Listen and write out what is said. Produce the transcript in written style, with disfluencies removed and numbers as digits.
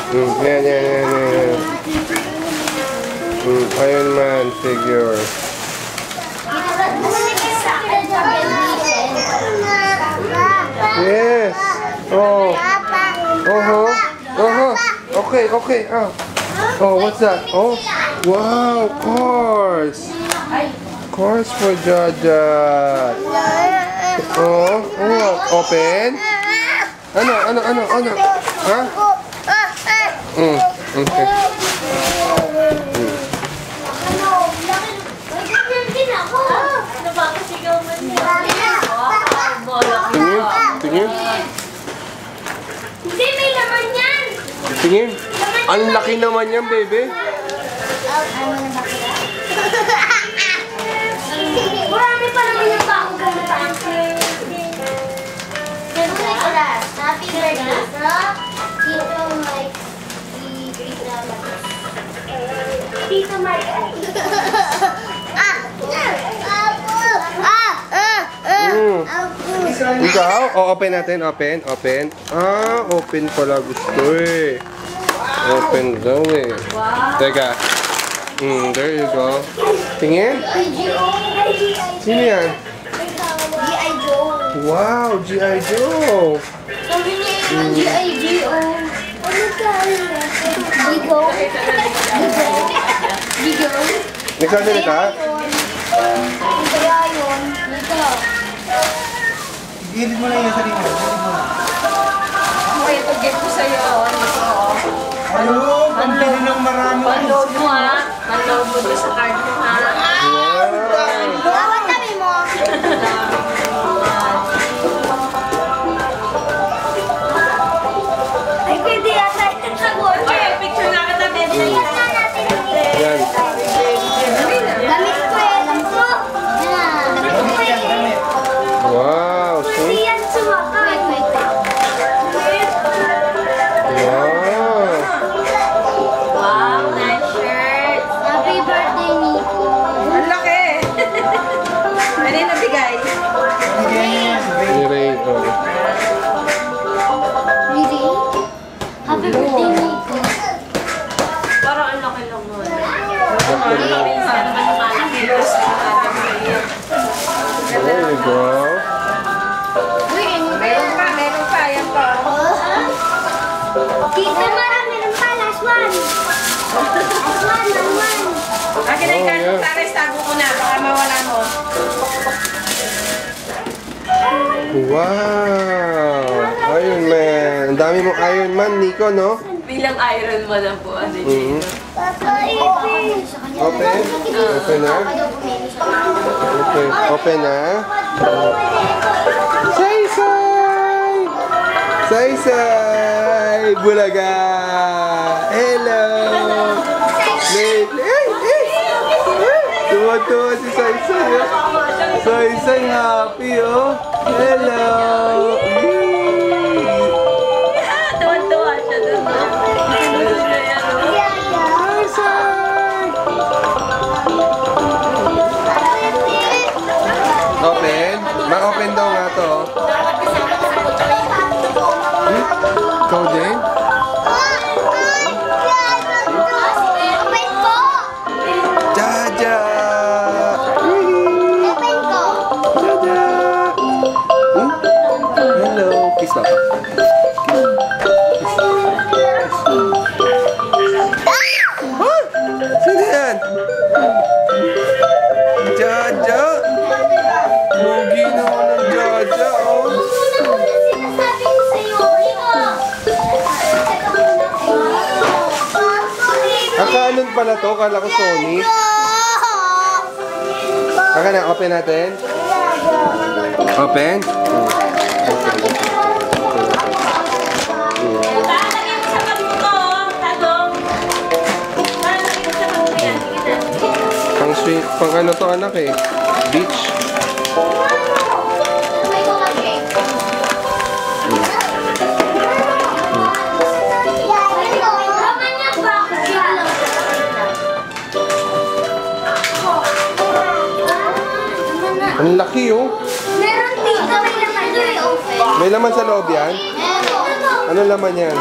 Yan. Iron Man figure. Yes. Oh. Okay. Oh, what's that? Oh, wow, cars. Cars for Jaja. Oh, open. Ano? Ha? Okay. Tingin. Hindi, may laman yan. Tingin. Ang laki naman yan, baby. Marami pa naman yung bako ganito. Happy birthday sa Tito Mike. Tito Mike. Ikaw? Open natin. Open. Open pala gusto eh. Open daw eh. Teka. There you go. Tingin? Sino yan? G.I. Joe. Wow, G.I. Joe. Sabi niya yung G.I. Joe. Ano ka? Gigo. Nagsasalita? Kaya yun. Ito. Gilid mo lang yung sarili mo. Okay, ito-get ko sa'yo. Ayun, pambili ng marami. Unload mo ha. Unload mo doon sa card mo ha. Bawat kami mo. Ay, pwede yata. Okay, picture na kita, baby. Yan. Gamit ko eh. Gamit ko. Gamit ko eh. Wow. Pwede yan sumakay. Wow. Wow, nice shirt. Happy birthday, Nico. Ang laki. Ano yung nabigay? Ni Ray. Oh. Really? Happy birthday, Nico. Parang ang laki lang mo. Minsan naman yung malaki. Tapos There you go. meron pa. Yan pa. Tita, marami ng palas. One. Akin na yung card mo. yeah. Tares, tago ko na. Baka mawala mo. Wow. Iron Man. Ang dami mong Iron Man, Nico, no? Bilang Iron Man na po. Ano yun? Open. Open na. Okay. Open na. Say! Bulaga! Hello! Tuwa-tuwa si Say. Say happy, oh! Hello! Tuwan-tuwa siya doon. Open? Ma-open daw nga to. Ikaw din? Open ko! Jaja! Open ko! Jaja! Hello! Kiss papa. Sino yan? Jaja! Mugi naman ng Jaja, oh! Sinasabi ko sa'yo, Canon pala to, kala ko Sony. Aka na, open natin. Open? Lalagyan mo sa pag mo to, Tadong. Lalagyan mo sa pag mo yan. Sige na. Pang sweet, pang ano to anak eh. Beach. Ang laki oh. Meron dito, may laman doon. May laman sa loob yan? Meron. Ano laman yan?